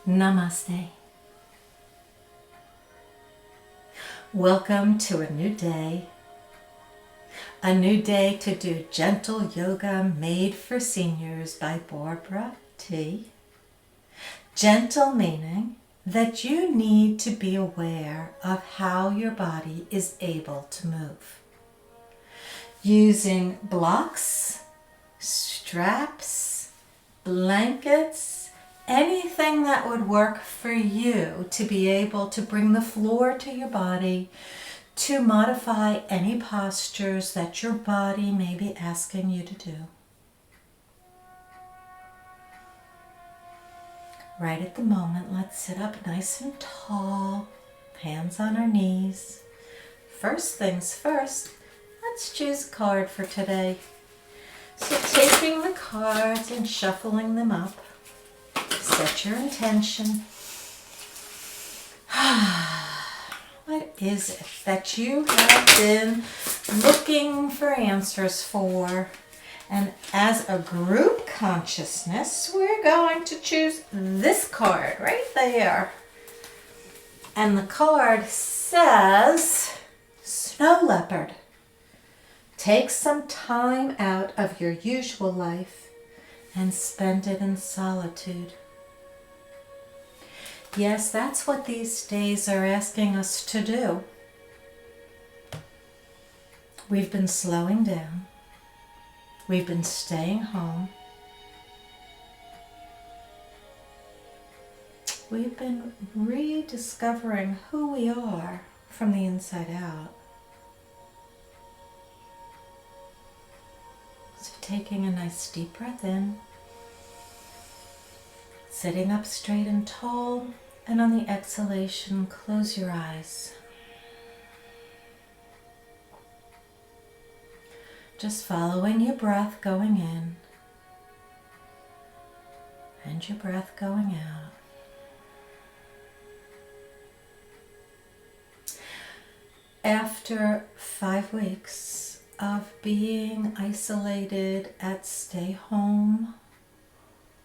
Namaste. Welcome to a new day to do gentle yoga made for seniors by Barbara T. Gentle meaning that you need to be aware of how your body is able to move. Using blocks, straps, blankets, anything that would work for you to be able to bring the floor to your body, to modify any postures that your body may be asking you to do. Right at the moment, let's sit up nice and tall, hands on our knees. First things first, let's choose a card for today. So taking the cards and shuffling them up, set your intention. What is it that you have been looking for answers for? And as a group consciousness, we're going to choose this card right there. And the card says, Snow Leopard. Take some time out of your usual life and spend it in solitude. Yes, that's what these days are asking us to do. We've been slowing down. We've been staying home. We've been rediscovering who we are from the inside out. So taking a nice deep breath in, sitting up straight and tall, and on the exhalation, close your eyes. Just following your breath going in and your breath going out. After 5 weeks of being isolated at stay home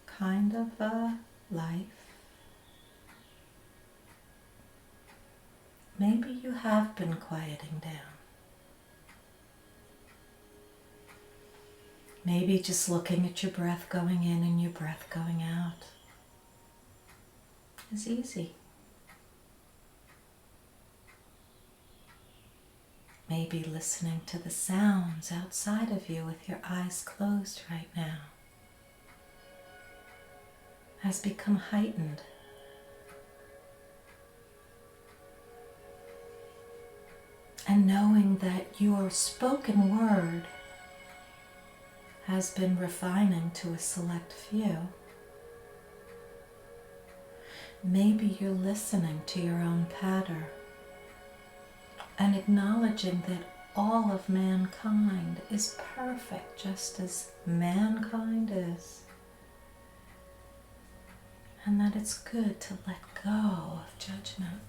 kind of a life, maybe you have been quieting down. Maybe just looking at your breath going in and your breath going out is easy. Maybe listening to the sounds outside of you with your eyes closed right now has become heightened. And knowing that your spoken word has been refining to a select few. Maybe you're listening to your own patter and acknowledging that all of mankind is perfect just as mankind is. And that it's good to let go of judgment.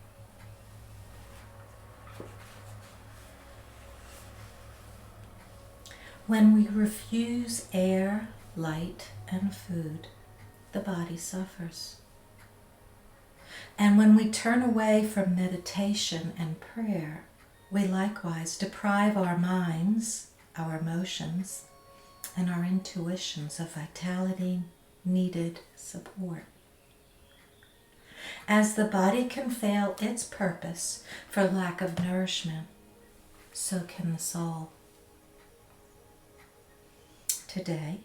When we refuse air, light, and food, the body suffers. And when we turn away from meditation and prayer, we likewise deprive our minds, our emotions, and our intuitions of vitality, needed support. As the body can fail its purpose for lack of nourishment, so can the soul. Today,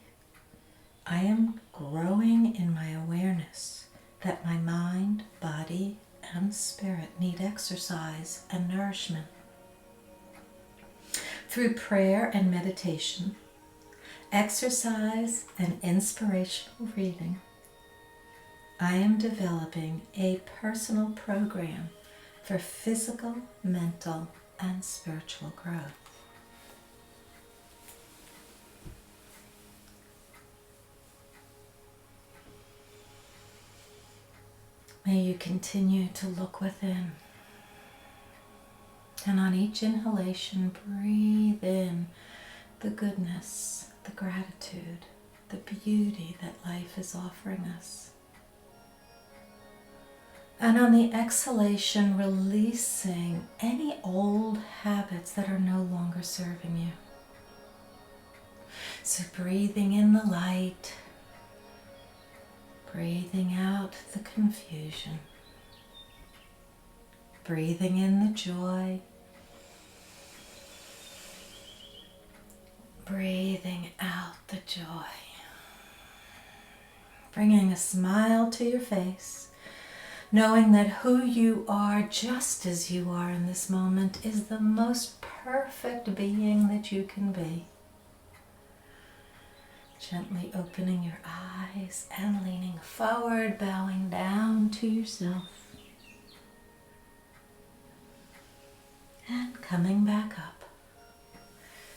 I am growing in my awareness that my mind, body, and spirit need exercise and nourishment. Through prayer and meditation, exercise and inspirational reading, I am developing a personal program for physical, mental, and spiritual growth. May you continue to look within. And on each inhalation, breathe in the goodness, the gratitude, the beauty that life is offering us. And on the exhalation, releasing any old habits that are no longer serving you. So breathing in the light, breathing out the confusion, breathing in the joy, breathing out the joy, bringing a smile to your face, knowing that who you are just as you are in this moment is the most perfect being that you can be. Gently opening your eyes and leaning forward, bowing down to yourself. And coming back up,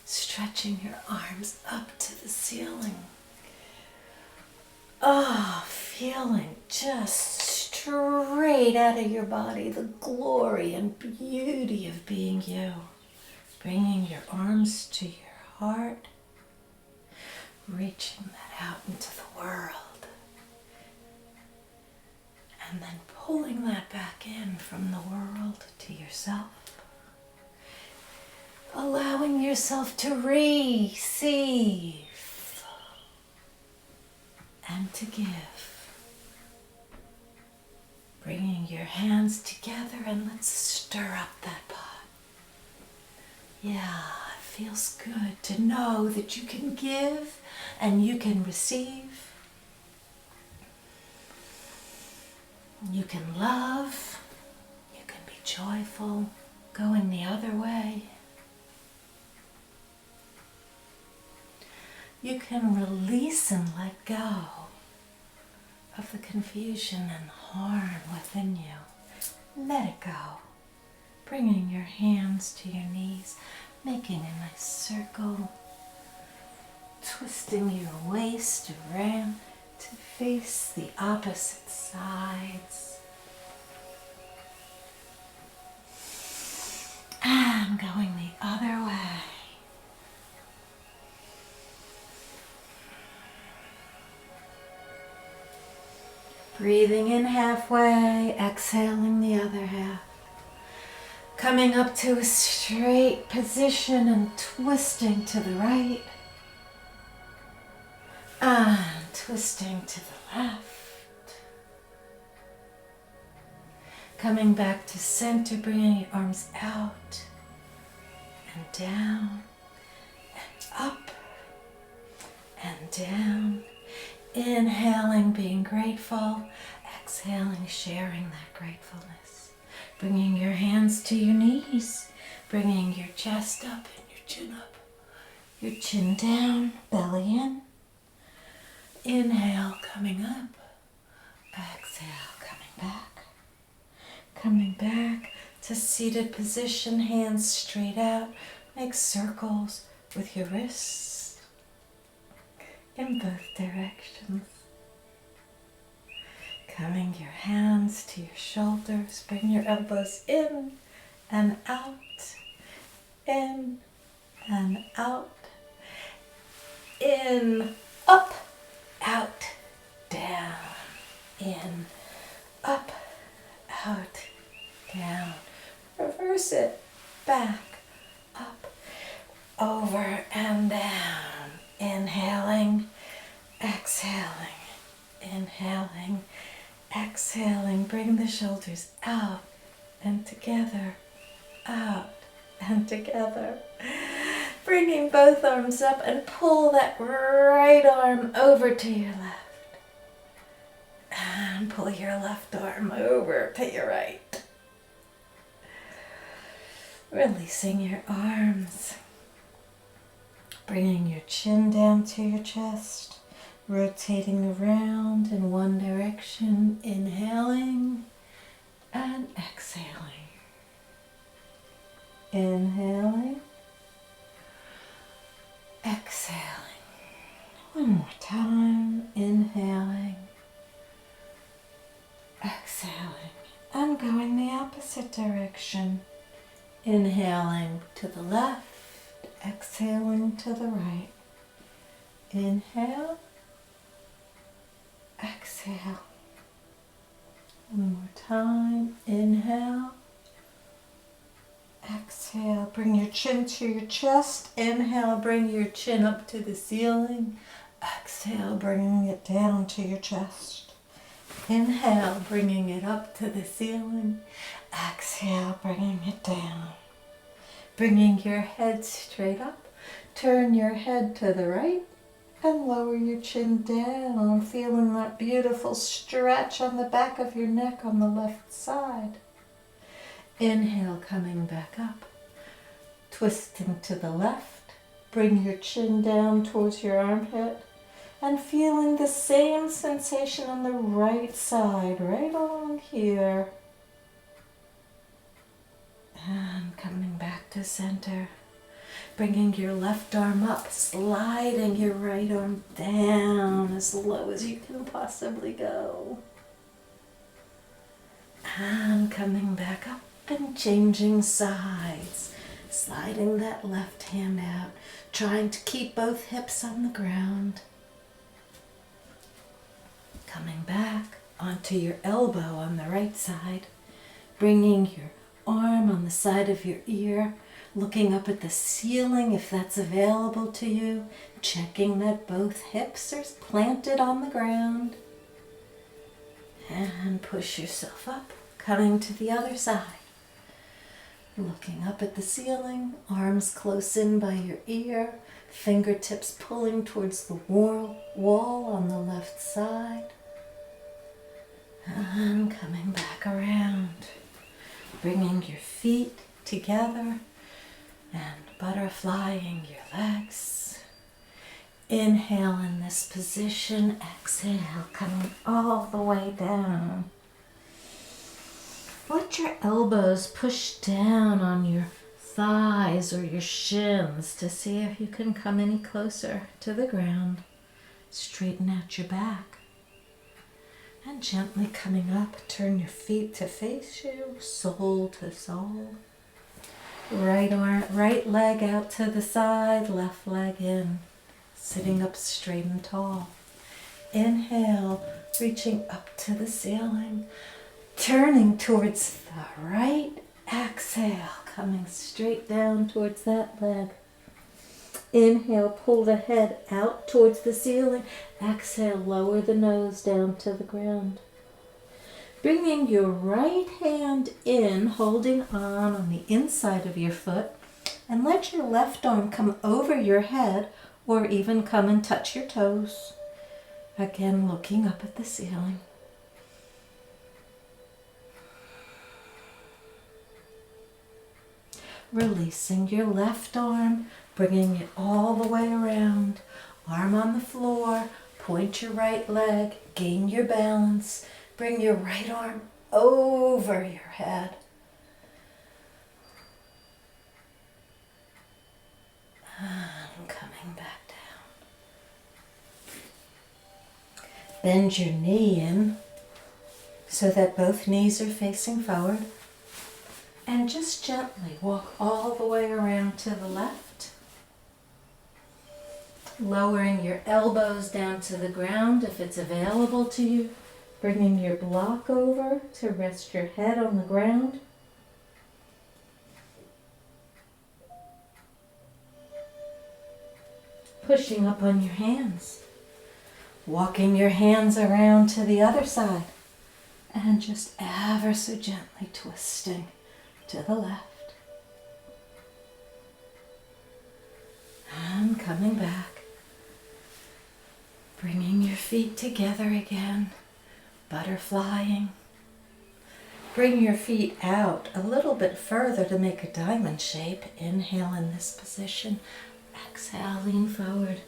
stretching your arms up to the ceiling. Oh, feeling just straight out of your body the glory and beauty of being you. Bringing your arms to your heart, reaching that out into the world. And then pulling that back in from the world to yourself. Allowing yourself to receive and to give. Bringing your hands together and let's stir up that pot. Yeah, it feels good to know that you can give and you can receive. You can love. You can be joyful, going the other way. You can release and let go of the confusion and harm within you. Let it go. Bringing your hands to your knees, making a nice circle, twisting your waist around to face the opposite sides. And going the other way. Breathing in halfway, exhaling the other half. Coming up to a straight position and twisting to the right. And twisting to the left. Coming back to center, bringing your arms out and down and up and down. Inhaling, being grateful. Exhaling, sharing that gratefulness. Bringing your hands to your knees. Bringing your chest up and your chin up. Your chin down, belly in. Inhale, coming up. Exhale, coming back. Coming back to seated position, hands straight out. Make circles with your wrists in both directions. Coming your hands to your shoulders, bring your elbows in and out, in and out, in, up, out, down, in, up, out, down. Reverse it, back, up, over and down. Inhaling, exhaling, inhaling, exhaling. Bring the shoulders out and together, out and together. Bringing both arms up and pull that right arm over to your left. And pull your left arm over to your right. Releasing your arms. Bringing your chin down to your chest, rotating around in one direction, inhaling and exhaling. Inhaling, exhaling. One more time, inhaling, exhaling, and going the opposite direction. Inhaling to the left. Exhaling to the right. Inhale. Exhale. One more time. time. Inhale. Exhale, bring your chin to your chest. Inhale, bring your chin up to the ceiling. Exhale, bringing it down to your chest. Inhale, bringing it up to the ceiling. Exhale, bringing it down. Bringing your head straight up. Turn your head to the right and lower your chin down, feeling that beautiful stretch on the back of your neck on the left side. Inhale, coming back up, twisting to the left. Bring your chin down towards your armpit and feeling the same sensation on the right side, right along here. And coming back to center. Bringing your left arm up, sliding your right arm down as low as you can possibly go. And coming back up and changing sides. Sliding that left hand out, trying to keep both hips on the ground. Coming back onto your elbow on the right side. Bringing your arm on the side of your ear. Looking up at the ceiling if that's available to you, checking that both hips are planted on the ground. And push yourself up, coming to the other side. Looking up at the ceiling, arms close in by your ear, fingertips pulling towards the wall on the left side. And coming back around, bringing your feet together. And butterflying your legs. Inhale in this position. Exhale, coming all the way down. Let your elbows push down on your thighs or your shins to see if you can come any closer to the ground. Straighten out your back. And gently coming up, turn your feet to face you, sole to sole. Right leg out to the side, left leg in, sitting up straight and tall. Inhale, reaching up to the ceiling, turning towards the right. Exhale, coming straight down towards that leg. Inhale, pull the head out towards the ceiling. Exhale, lower the nose down to the ground. Bringing your right hand in, holding on the inside of your foot, and let your left arm come over your head or even come and touch your toes. Again, looking up at the ceiling. Releasing your left arm, bringing it all the way around. Arm on the floor, point your right leg, gain your balance. Bring your right arm over your head. And coming back down. Bend your knee in so that both knees are facing forward. And just gently walk all the way around to the left. Lowering your elbows down to the ground if it's available to you. Bringing your block over to rest your head on the ground. Pushing up on your hands. Walking your hands around to the other side. And just ever so gently twisting to the left. And coming back. Bringing your feet together again. Butterflying. Bring your feet out a little bit further to make a diamond shape. Inhale in this position. Exhale, lean forward.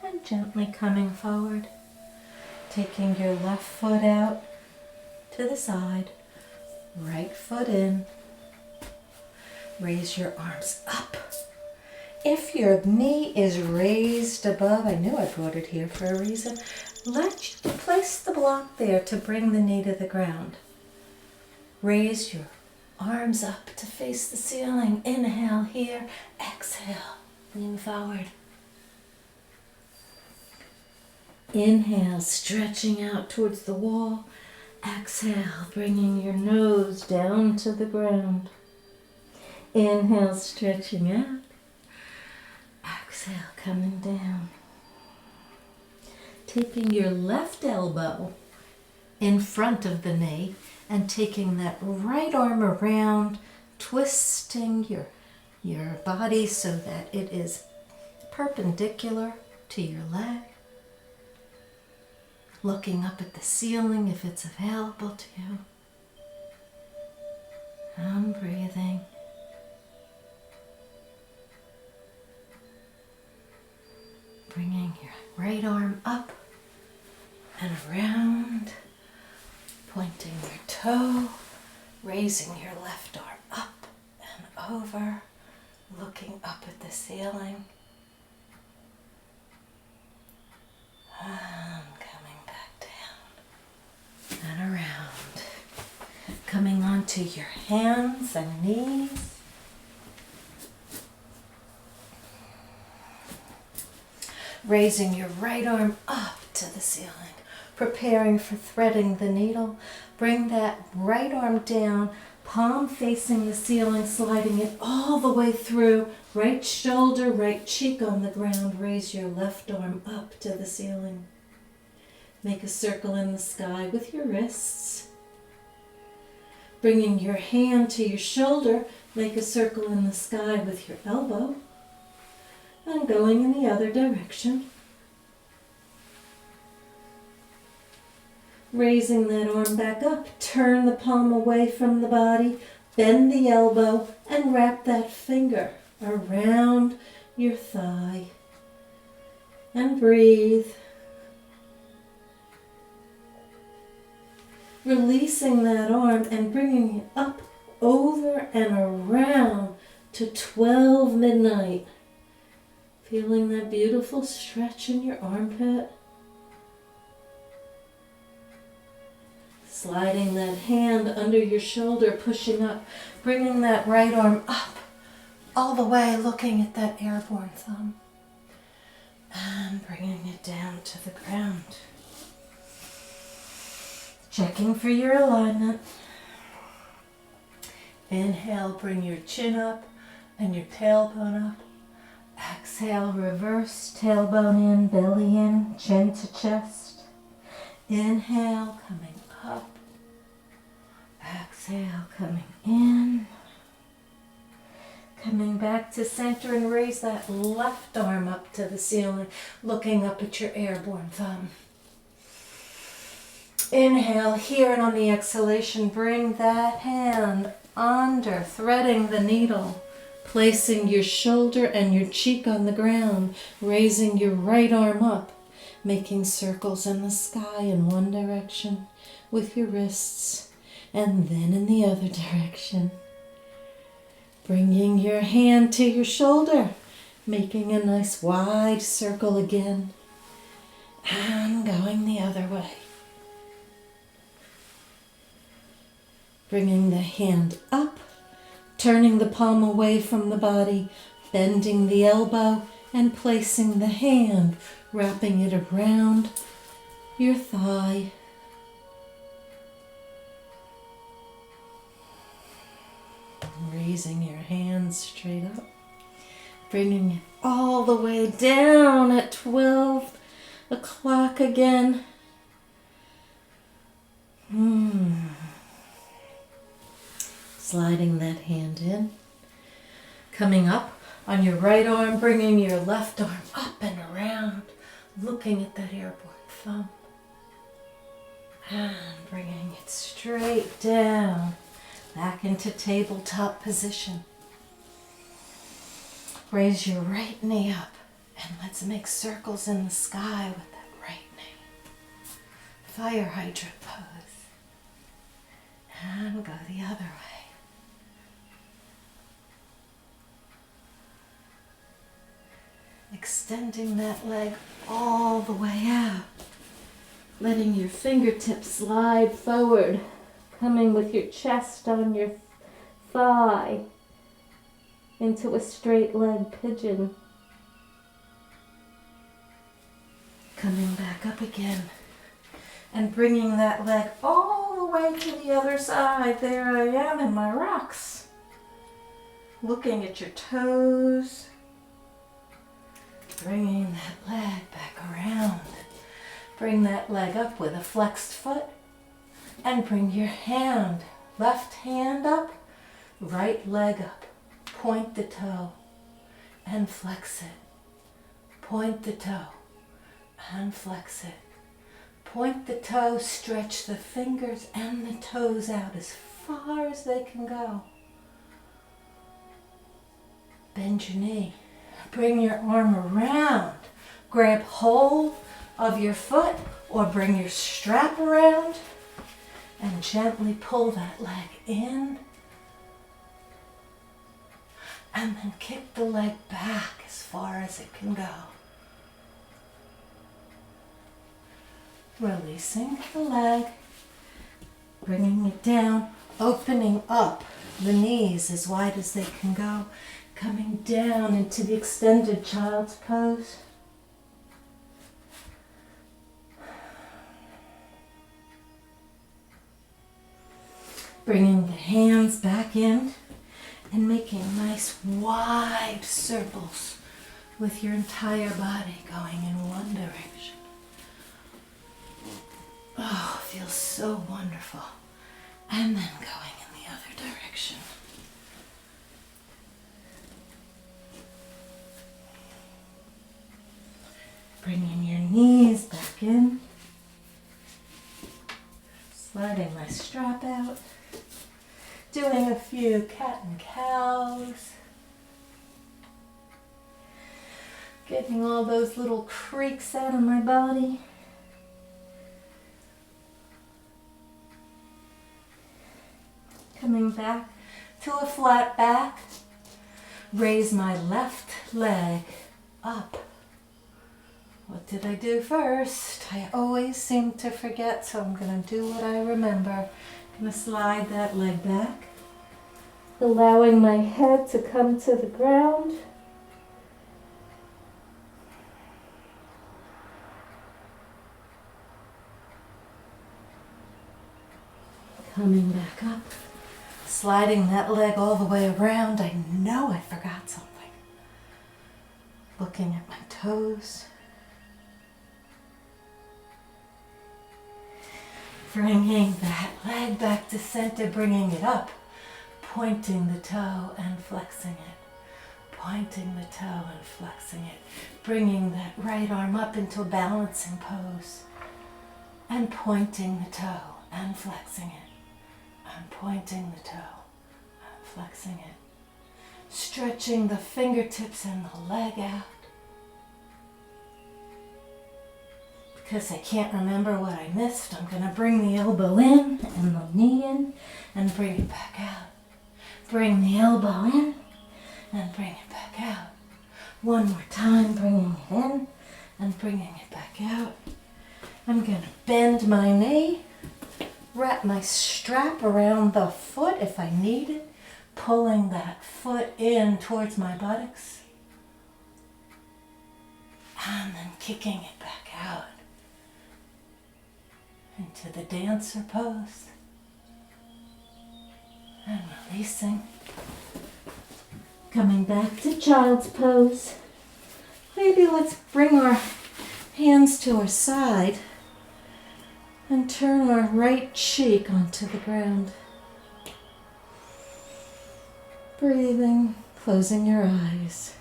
And gently coming forward. Taking your left foot out to the side. Right foot in. Raise your arms up. If your knee is raised above, I knew I brought it here for a reason, place the block there to bring the knee to the ground. Raise your arms up to face the ceiling. Inhale here, exhale, lean forward. Inhale, stretching out towards the wall. Exhale, bringing your nose down to the ground. Inhale, stretching out. Exhale, coming down. Taking your left elbow in front of the knee and taking that right arm around, twisting your body so that it is perpendicular to your leg. Looking up at the ceiling if it's available to you. And breathing. Bringing your right arm up and around. Pointing your toe. Raising your left arm up and over. Looking up at the ceiling. And coming back down and around. Coming onto your hands and knees. Raising your right arm up to the ceiling. Preparing for threading the needle. Bring that right arm down, palm facing the ceiling, sliding it all the way through. Right shoulder, right cheek on the ground. Raise your left arm up to the ceiling. Make a circle in the sky with your wrists. Bringing your hand to your shoulder, make a circle in the sky with your elbow. And going in the other direction. Raising that arm back up, turn the palm away from the body, bend the elbow, and wrap that finger around your thigh. And breathe. Releasing that arm and bringing it up, over, and around to 12 midnight. Feeling that beautiful stretch in your armpit. Sliding that hand under your shoulder, pushing up, bringing that right arm up, all the way looking at that airborne thumb. And bringing it down to the ground. Checking for your alignment. Inhale, bring your chin up and your tailbone up. Exhale, reverse, tailbone in, belly in, chin to chest. Inhale, coming up. Exhale, coming in. Coming back to center and raise that left arm up to the ceiling, looking up at your airborne thumb. Inhale here, and on the exhalation, bring that hand under, threading the needle. Placing your shoulder and your cheek on the ground, raising your right arm up, making circles in the sky in one direction with your wrists, and then in the other direction. Bringing your hand to your shoulder, making a nice wide circle again, and going the other way. Bringing the hand up, turning the palm away from the body, bending the elbow, and placing the hand, wrapping it around your thigh. Raising your hands straight up, bringing it all the way down at 12 o'clock again. Sliding that hand in, coming up on your right arm, bringing your left arm up and around, looking at that airborne thumb, and bringing it straight down, back into tabletop position. Raise your right knee up, and let's make circles in the sky with that right knee. Fire hydrant pose. And go the other way. Extending that leg all the way out. Letting your fingertips slide forward. Coming with your chest on your thigh into a straight leg pigeon. Coming back back up again. And bringing that leg all the way to the other side. There I am in my rocks. Looking at your toes. Bringing that leg back around. Bring that leg up with a flexed foot. And bring your hand, left hand up, right leg up. Point the toe and flex it. Point the toe and flex it. Point the toe, stretch the fingers and the toes out as far as they can go. Bend your knee. Bring your arm around. Grab hold of your foot or bring your strap around and gently pull that leg in. And then kick the leg back as far as it can go. Releasing the leg, bringing it down, opening up the knees as wide as they can go, coming down into the extended child's pose. Bringing the hands back in and making nice wide circles with your entire body going in one direction. Oh, feels so wonderful. And then going in the other direction. Bringing your knees back in. Sliding my strap out. Doing a few cat and cows. Getting all those little creaks out of my body. Coming back to a flat back. Raise my left leg up. What did I do first? I always seem to forget, so I'm going to do what I remember. I'm going to slide that leg back, allowing my head to come to the ground. Coming back up, sliding that leg all the way around. I know I forgot something. Looking at my toes. Bringing that leg back to center, bringing it up, pointing the toe and flexing it, pointing the toe and flexing it, bringing that right arm up into a balancing pose, and pointing the toe and flexing it, and pointing the toe and flexing it, stretching the fingertips and the leg out. Because I can't remember what I missed, I'm going to bring the elbow in and the knee in and bring it back out. Bring the elbow in and bring it back out. One more time, bringing it in and bringing it back out. I'm going to bend my knee, wrap my strap around the foot if I need it, pulling that foot in towards my buttocks, and then kicking it back out into the dancer pose, and releasing. Coming back to child's pose. Maybe let's bring our hands to our side and turn our right cheek onto the ground. Breathing, closing your eyes,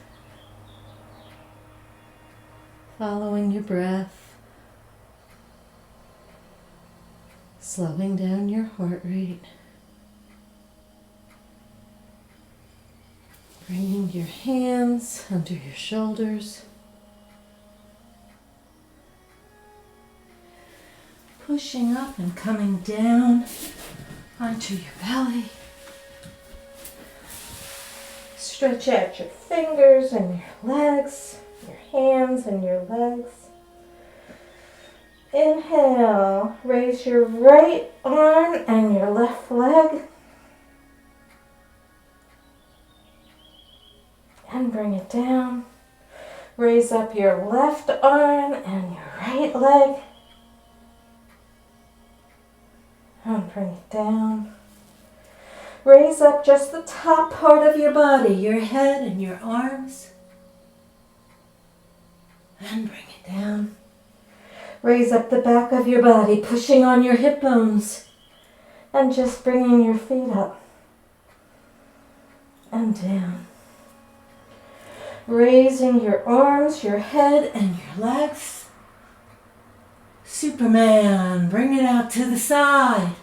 following your breath. Slowing down your heart rate. Bringing your hands under your shoulders. Pushing up and coming down onto your belly. Stretch out your fingers and your legs, your hands and your legs. Inhale, raise your right arm and your left leg. And bring it down. Raise up your left arm and your right leg. And bring it down. Raise up just the top part of your body, your head and your arms. And bring it down. Raise up the back of your body, pushing on your hip bones. And just bringing your feet up and down. Raising your arms, your head, and your legs. Superman, bring it out to the side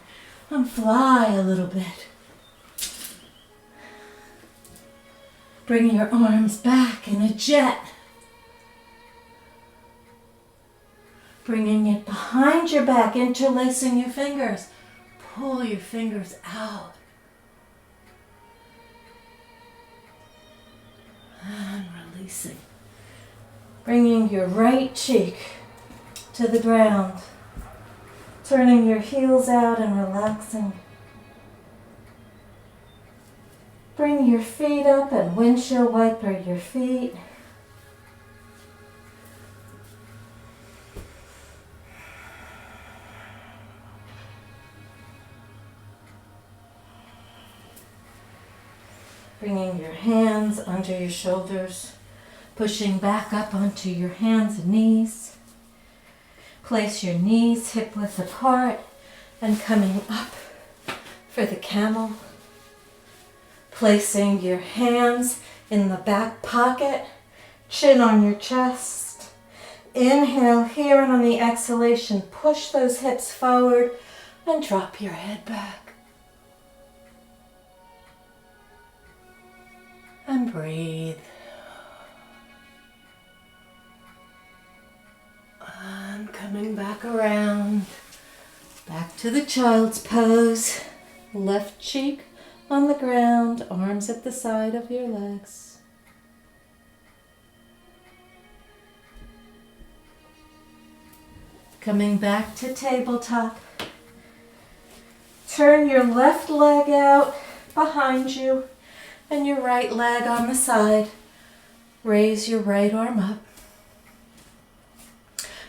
and fly a little bit. Bring your arms back in a jet. Bringing it behind your back, interlacing your fingers. Pull your fingers out. And releasing. Bringing your right cheek to the ground. Turning your heels out and relaxing. Bring your feet up and windshield wiper your feet. Bringing your hands under your shoulders, pushing back up onto your hands and knees. Place your knees hip width apart and coming up for the camel. Placing your hands in the back pocket, chin on your chest. Inhale here, and on the exhalation, push those hips forward and drop your head back. And breathe. And coming back around, back to the child's pose. Left cheek on the ground, arms at the side of your legs. Coming back to tabletop. Turn your left leg out behind you and your right leg on the side. Raise your right arm up.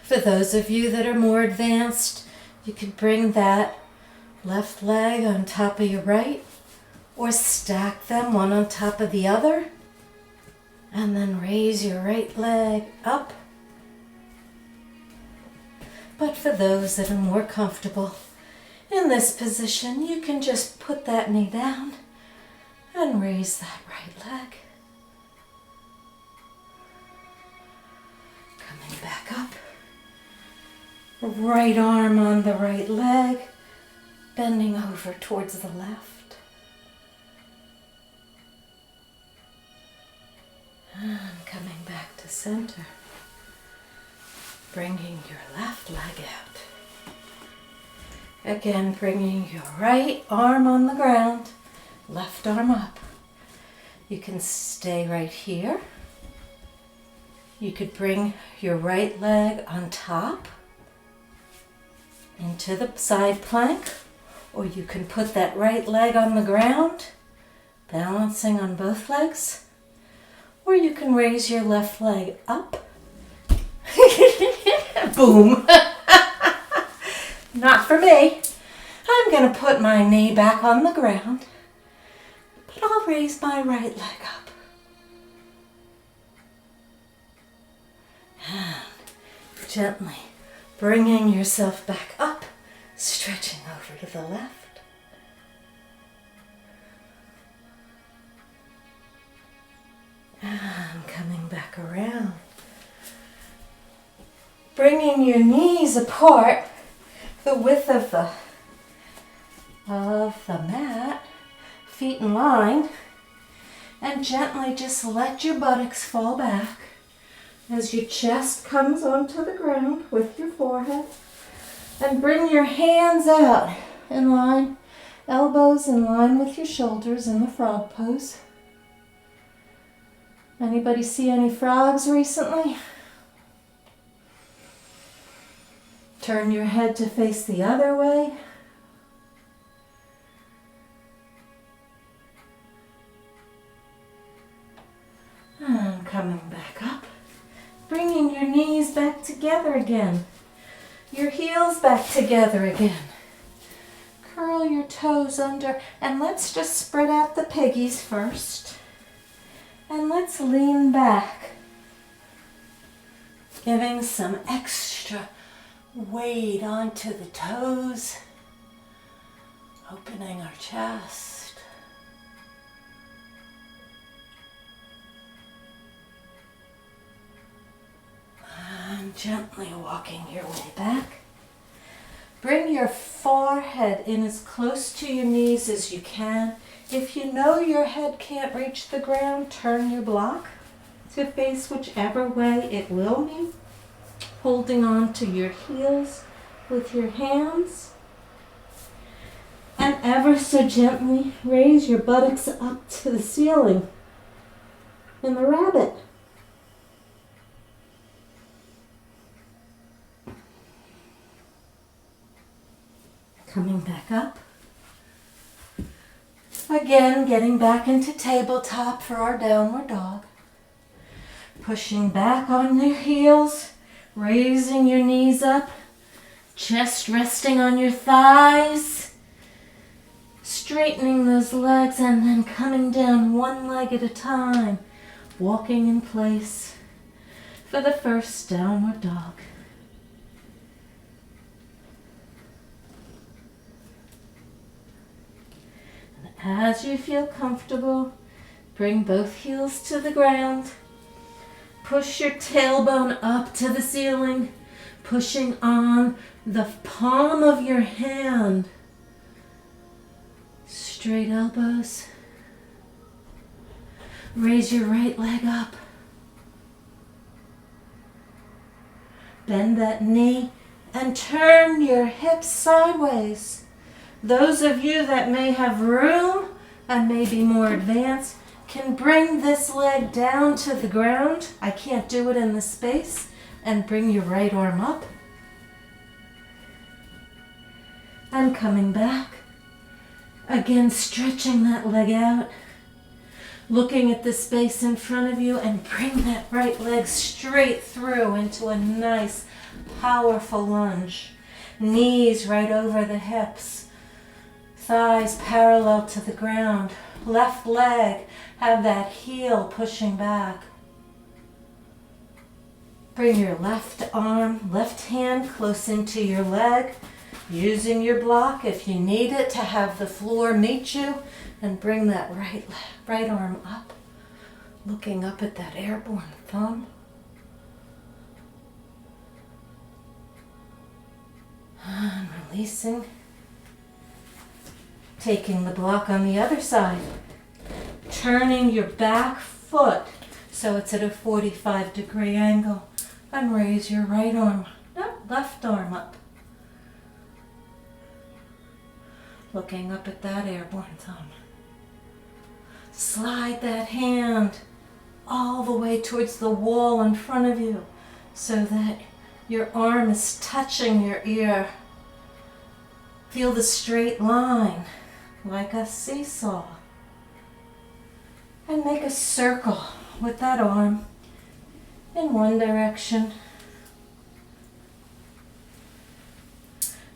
For those of you that are more advanced, you could bring that left leg on top of your right, or stack them one on top of the other, and then raise your right leg up. But for those that are more comfortable in this position, you can just put that knee down and raise that right leg. Coming back up. Right arm on the right leg, bending over towards the left. And coming back to center. Bringing your left leg out. Again, bringing your right arm on the ground, left arm up. You can stay right here. You could bring your right leg on top into the side plank, or you can put that right leg on the ground, balancing on both legs, or you can raise your left leg up. Boom. Not for me. I'm going to put my knee back on the ground, but I'll raise my right leg up. And gently bringing yourself back up, stretching over to the left. And coming back around. Bringing your knees apart, the width of the mat, feet in line, and gently just let your buttocks fall back as your chest comes onto the ground with your forehead. And bring your hands out in line, elbows in line with your shoulders in the frog pose. Anybody see any frogs recently? Turn your head to face the other way. And coming back up. Bringing your knees back together again. Your heels back together again. Curl your toes under, and let's just spread out the piggies first. And let's lean back, giving some extra weight onto the toes, opening our chest. And gently walking your way back. Bring your forehead in as close to your knees as you can. If you know your head can't reach the ground, turn your block to face whichever way it will be. Holding on to your heels with your hands. And ever so gently raise your buttocks up to the ceiling in the rabbit. Coming back up. Again, getting back into tabletop for our downward dog. Pushing back on your heels, raising your knees up, chest resting on your thighs, straightening those legs and then coming down one leg at a time, walking in place for the first downward dog. As you feel comfortable, bring both heels to the ground. Push your tailbone up to the ceiling, pushing on the palm of your hand. Straight elbows. Raise your right leg up. Bend that knee and turn your hips sideways. Those of you that may have room and may be more advanced can bring this leg down to the ground. I can't do it in this space. And bring your right arm up. And coming back. Again, stretching that leg out. Looking at the space in front of you and bring that right leg straight through into a nice, powerful lunge. Knees right over the hips. Thighs parallel to the ground. Left leg, have that heel pushing back. Bring your left arm, left hand close into your leg. Using your block if you need it to have the floor meet you. And bring that right arm up. Looking up at that airborne thumb. And releasing. Taking the block on the other side. Turning your back foot so it's at a 45-degree angle. And raise your right arm, left arm up. Looking up at that airborne thumb. Slide that hand all the way towards the wall in front of you so that your arm is touching your ear. Feel the straight line. Like a seesaw. And make a circle with that arm in one direction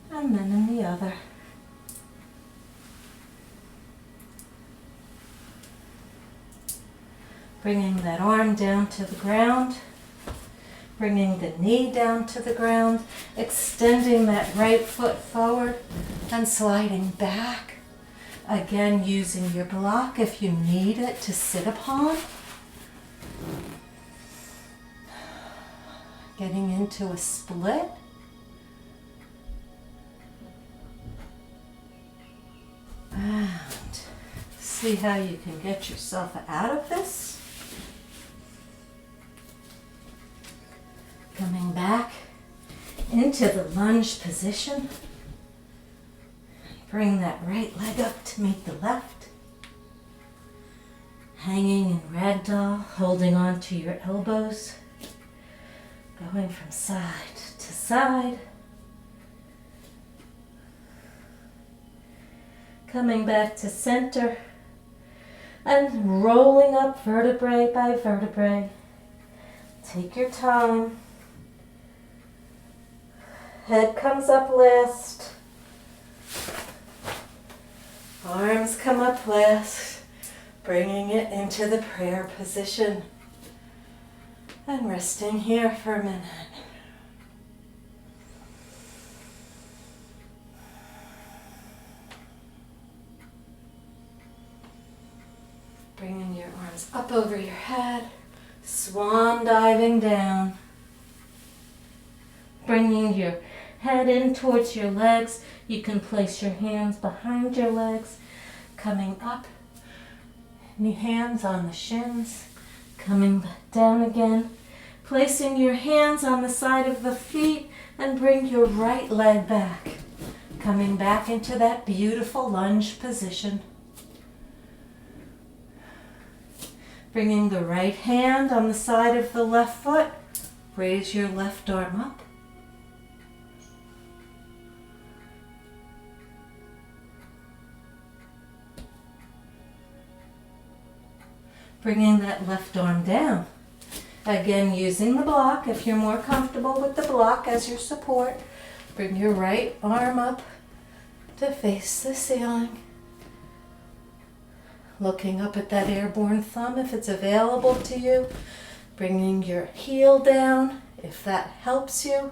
and then in the other. Bringing that arm down to the ground, bringing the knee down to the ground, extending that right foot forward and sliding back. Again, using your block if you need it to sit upon. Getting into a split. And see how you can get yourself out of this. Coming back into the lunge position. Bring that right leg up to meet the left. Hanging in ragdoll, holding on to your elbows. Going from side to side. Coming back to center. And rolling up vertebrae by vertebrae. Take your time. Head comes up last. Arms come up last. Bringing it into the prayer position. And resting here for a minute. Bringing your arms up over your head. Swan diving down. Bringing your head in towards your legs. You can place your hands behind your legs. Coming up. Any hands on the shins. Coming back down again. Placing your hands on the side of the feet and bring your right leg back. Coming back into that beautiful lunge position. Bringing the right hand on the side of the left foot. Raise your left arm up. Bringing that left arm down. Again, using the block. If you're more comfortable with the block as your support, bring your right arm up to face the ceiling. Looking up at that airborne thumb if it's available to you. Bringing your heel down if that helps you.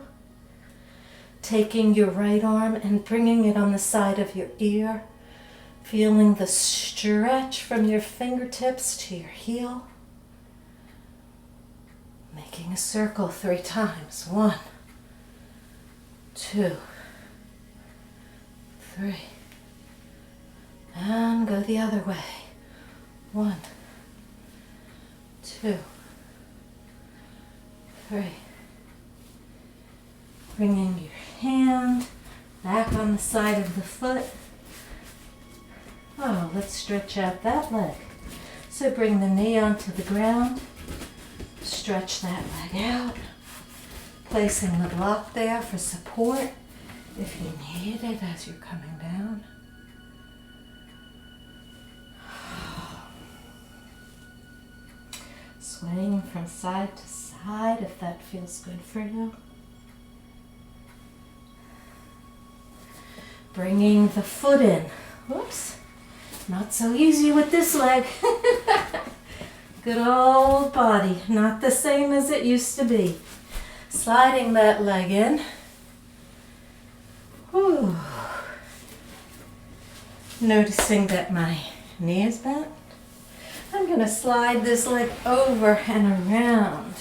Taking your right arm and bringing it on the side of your ear. Feeling the stretch from your fingertips to your heel. Making a circle 3 times. 1, 2, 3. And go the other way. 1, 2, 3. Bringing your hand back on the side of the foot. Oh, let's stretch out that leg. So bring the knee onto the ground. Stretch that leg out. Placing the block there for support if you need it as you're coming down. Swaying from side to side if that feels good for you. Bringing the foot in. Whoops. Not so easy with this leg. Good old body. Not the same as it used to be. Sliding that leg in. Whew. Noticing that my knee is bent. I'm going to slide this leg over and around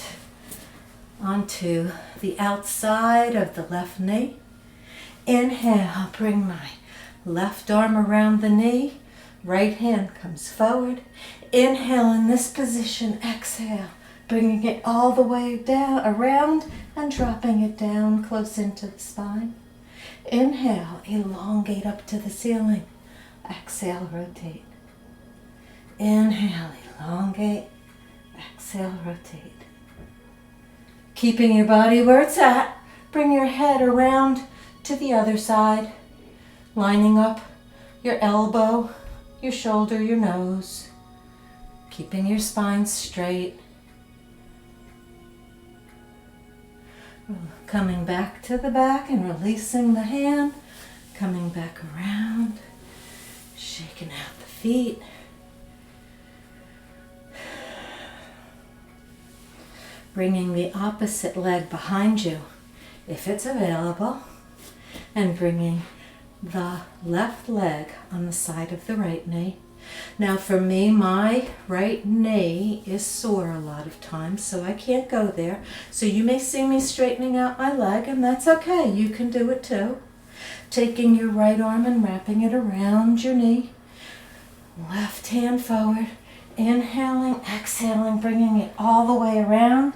onto the outside of the left knee. Inhale, bring my left arm around the knee. Right hand comes forward. Inhale in this position. Exhale, bringing it all the way down, around, and dropping it down close into the spine. Inhale, elongate up to the ceiling. Exhale, rotate. Inhale, elongate. Exhale, rotate. Keeping your body where it's at, bring your head around to the other side, lining up your elbow, your shoulder, your nose, keeping your spine straight. Coming back to the back and releasing the hand, coming back around, shaking out the feet. Bringing the opposite leg behind you, if it's available, and bringing the left leg on the side of the right knee. Now for me, my right knee is sore a lot of times, so I can't go there. So you may see me straightening out my leg, and that's okay. You can do it too. Taking your right arm and wrapping it around your knee. Left hand forward. Inhaling, exhaling, bringing it all the way around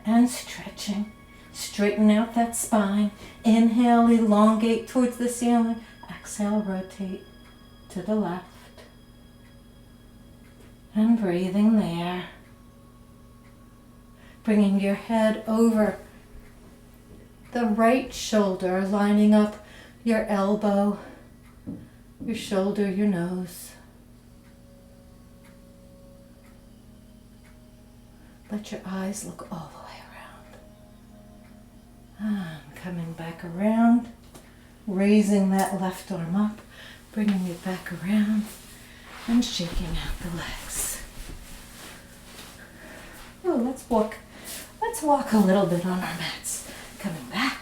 and stretching. Straighten out that spine. Inhale, elongate towards the ceiling. Exhale, rotate to the left. And breathing there. Bringing your head over the right shoulder, lining up your elbow, your shoulder, your nose. Let your eyes look all the way coming back around, raising that left arm up, bringing it back around, and shaking out the legs. Oh, let's walk a little bit on our mats. Coming back,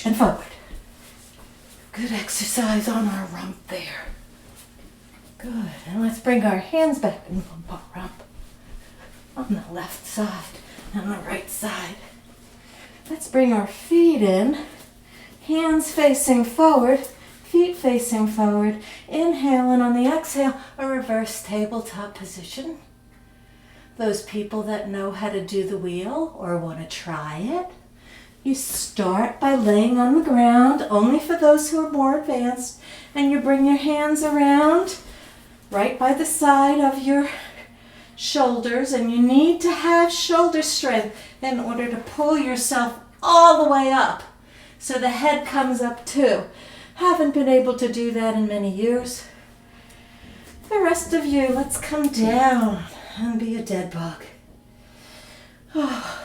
and forward. Good exercise on our rump there. Good, and let's bring our hands back and bump our rump on the left side and the right side. Let's bring our feet in, hands facing forward, feet facing forward. Inhale, and on the exhale, a reverse tabletop position. Those people that know how to do the wheel or want to try it, you start by laying on the ground, only for those who are more advanced, and you bring your hands around right by the side of your shoulders, and you need to have shoulder strength in order to pull yourself all the way up so the head comes up too. Haven't been able to do that in many years. The rest of you, let's come down and be a dead bug. Oh.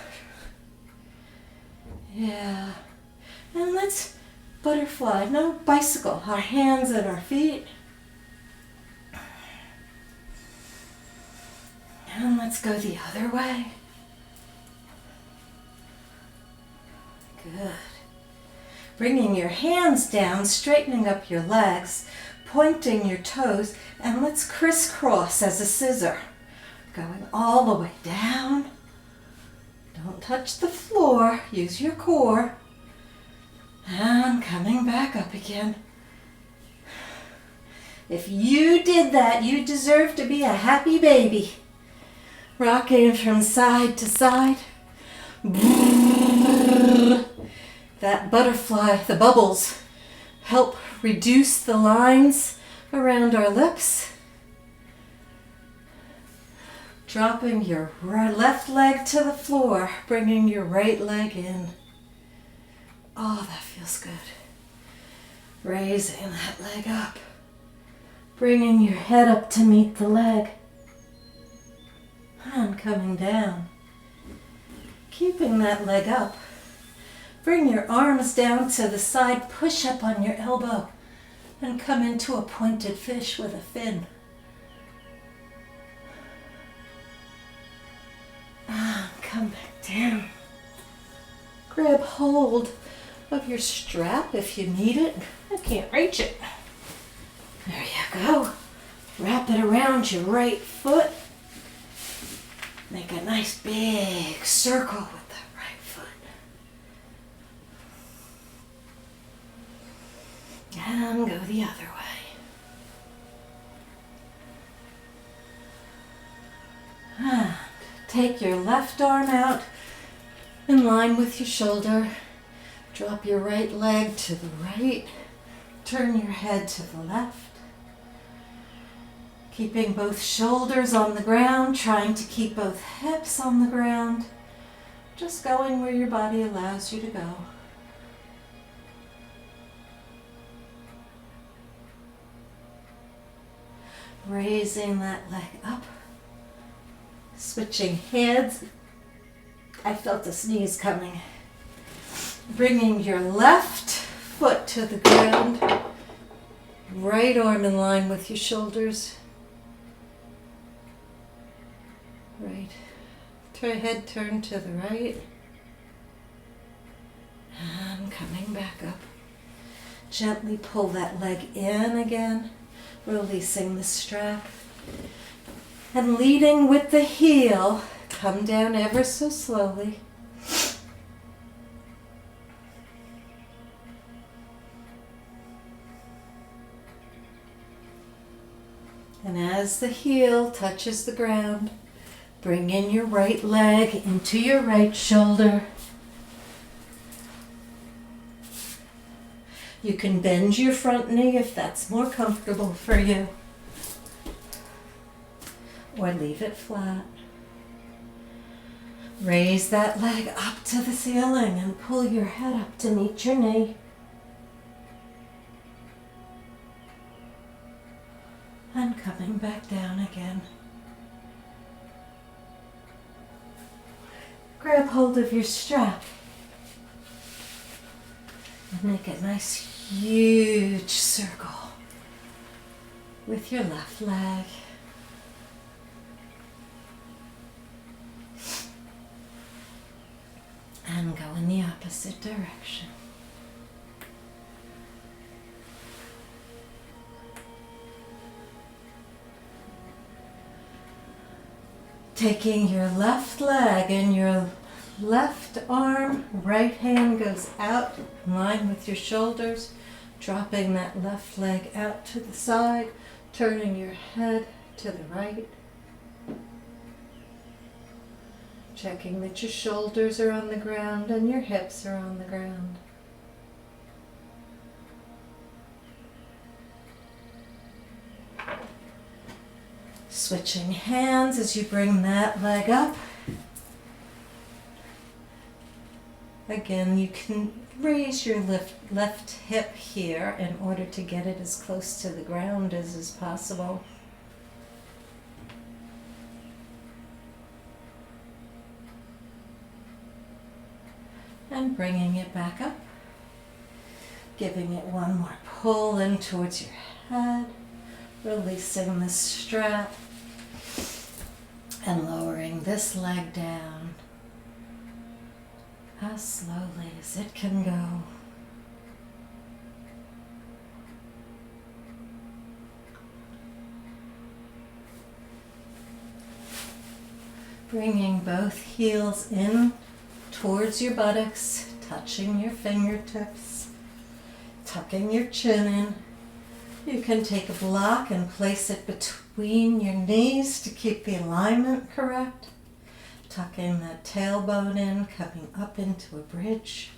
Yeah. And let's butterfly, no bicycle, our hands at our feet. And let's go the other way. Good. Bringing your hands down, straightening up your legs, pointing your toes, and let's crisscross as a scissor. Going all the way down. Don't touch the floor, use your core. And coming back up again. If you did that, you deserve to be a happy baby. Rocking from side to side. That butterfly, the bubbles, help reduce the lines around our lips. Dropping your left leg to the floor, bringing your right leg in. Oh, that feels good. Raising that leg up. Bringing your head up to meet the leg. And coming down. Keeping that leg up. Bring your arms down to the side, push up on your elbow, and come into a pointed fish with a fin. And come back down. Grab hold of your strap if you need it. I can't reach it. There you go. Wrap it around your right foot. Make a nice big circle with that right foot. And go the other way. And take your left arm out in line with your shoulder. Drop your right leg to the right. Turn your head to the left. Keeping both shoulders on the ground, trying to keep both hips on the ground. Just going where your body allows you to go. Raising that leg up. Switching hands. I felt a sneeze coming. Bringing your left foot to the ground. Right arm in line with your shoulders. Right. Head turn to the right. And coming back up. Gently pull that leg in again, releasing the strap. And leading with the heel, come down ever so slowly. And as the heel touches the ground, bring in your right leg into your right shoulder. You can bend your front knee if that's more comfortable for you. Or leave it flat. Raise that leg up to the ceiling and pull your head up to meet your knee. And coming back down again. Grab hold of your strap. Make a nice huge circle with your left leg. And go in the opposite direction. Taking your left leg and your left arm, right hand goes out in line with your shoulders, dropping that left leg out to the side, turning your head to the right. Checking that your shoulders are on the ground and your hips are on the ground. Switching hands as you bring that leg up. Again, you can raise your left hip here in order to get it as close to the ground as is possible. And bringing it back up. Giving it one more pull in towards your head. Releasing the strap. And lowering this leg down as slowly as it can go. Bringing both heels in towards your buttocks, touching your fingertips, tucking your chin in. You can take a block and place it between your knees to keep the alignment correct. Tucking that tailbone in, coming up into a bridge.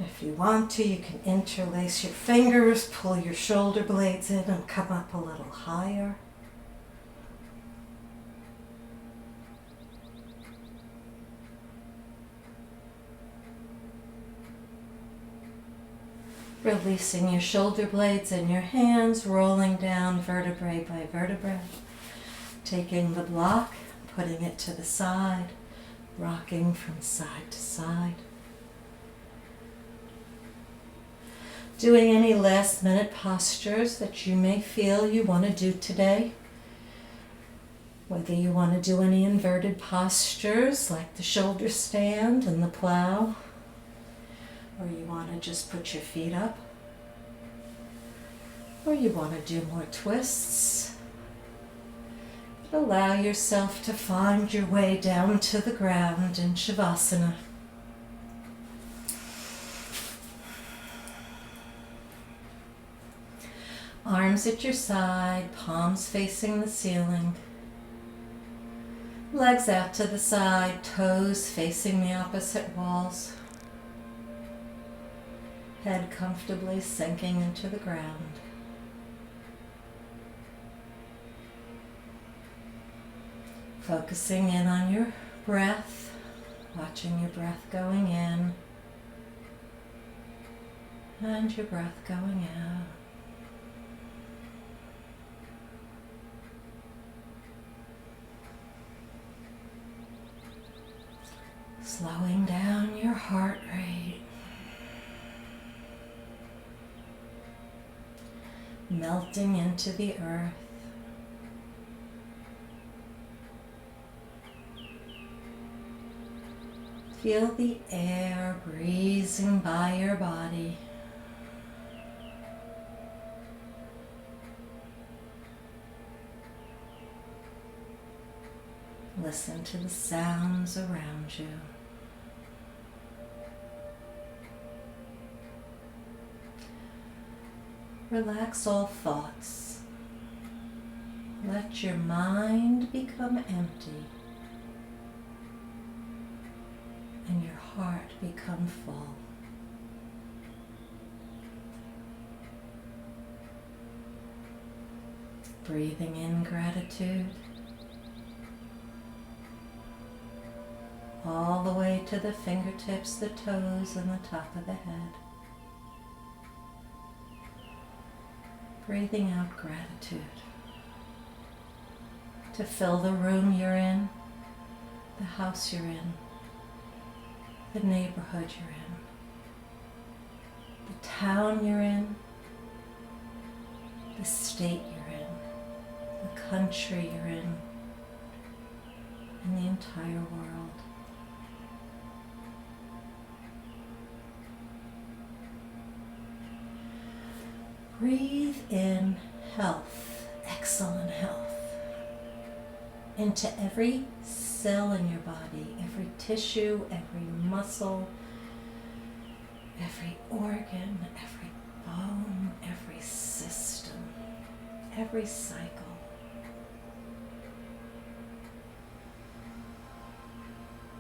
If you want to, you can interlace your fingers, pull your shoulder blades in and come up a little higher. Releasing your shoulder blades in your hands, rolling down vertebrae by vertebrae. Taking the block, putting it to the side, rocking from side to side. Doing any last minute postures that you may feel you want to do today. Whether you want to do any inverted postures like the shoulder stand and the plow, or you want to just put your feet up, or you want to do more twists. Allow yourself to find your way down to the ground in Shavasana. Arms at your side, palms facing the ceiling. Legs out to the side, toes facing the opposite walls. Head comfortably sinking into the ground. Focusing in on your breath, watching your breath going in and your breath going out. Slowing down your heart rate. Melting into the earth. Feel the air breezing by your body. Listen to the sounds around you. Relax all thoughts. Let your mind become empty and your heart become full. Breathing in gratitude all the way to the fingertips, the toes, and the top of the head. Breathing out gratitude to fill the room you're in, the house you're in, the neighborhood you're in, the town you're in, the state you're in, the country you're in, and the entire world. Breathe in health, excellent health, into every cell in your body, every tissue, every muscle, every organ, every bone, every system, every cycle.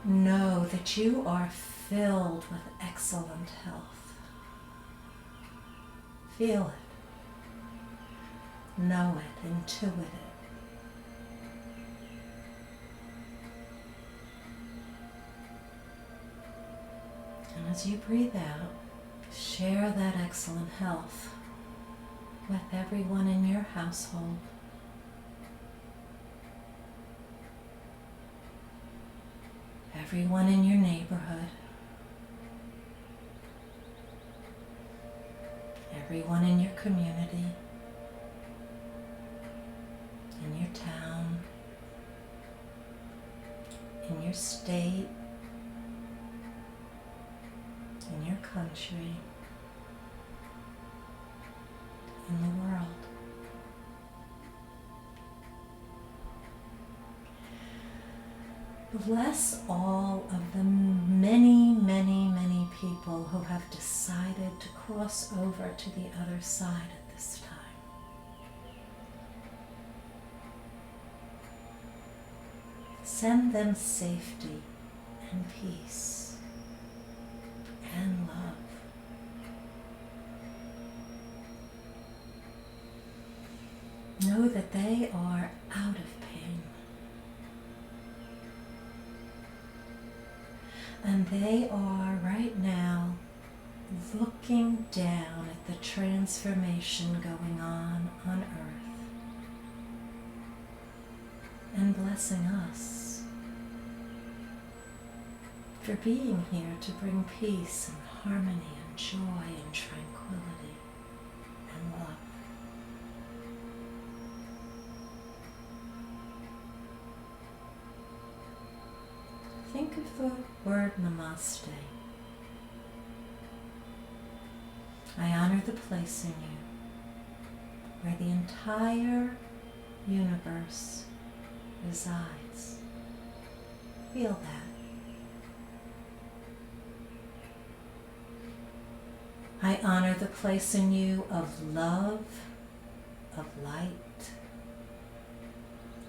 Know that you are filled with excellent health. Feel it. Know it, intuit it. And as you breathe out, share that excellent health with everyone in your household. Everyone in your neighborhood. Everyone in your community. In your town, in your state, in your country, in the world. Bless all of the many, many, many people who have decided to cross over to the other side at this time. Send them safety and peace and love. Know that they are out of pain. And they are right now looking down at the transformation going on earth and blessing us for being here to bring peace and harmony and joy and tranquility and love. Think of the word namaste. I honor the place in you where the entire universe resides. Feel that. I honor the place in you of love, of light,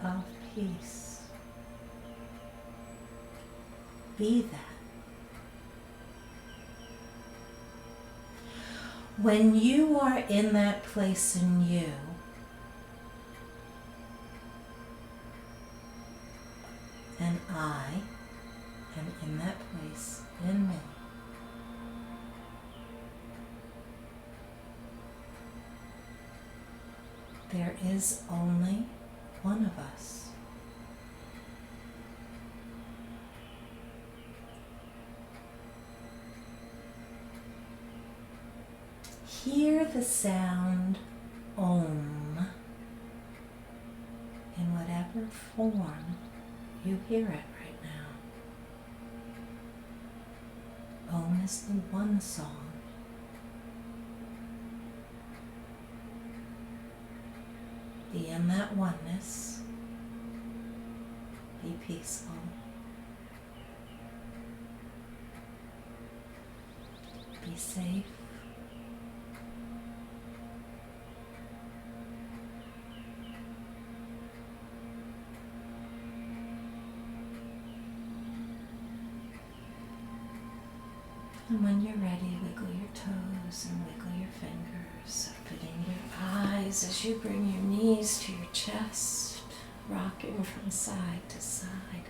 of peace. Be that. When you are in that place in you, and I am in that place in me, there is only one of us. Hear the sound Om in whatever form you hear it right now. Om is the one song. Be in that oneness. Be peaceful. Be safe. And when you're ready, wiggle your toes and wiggle your fingers, opening your eyes as you bring your knees to your chest, rocking from side to side,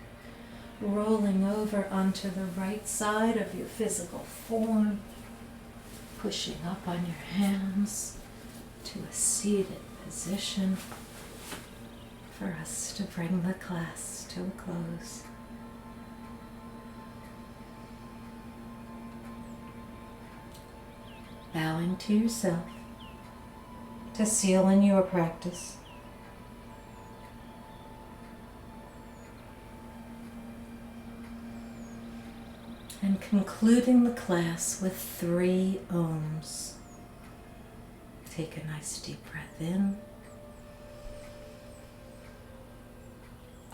rolling over onto the right side of your physical form, pushing up on your hands to a seated position for us to bring the class to a close. bowing to yourself to seal in your practice. And concluding the class with 3 ohms. Take a nice deep breath in.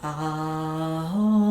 Ah.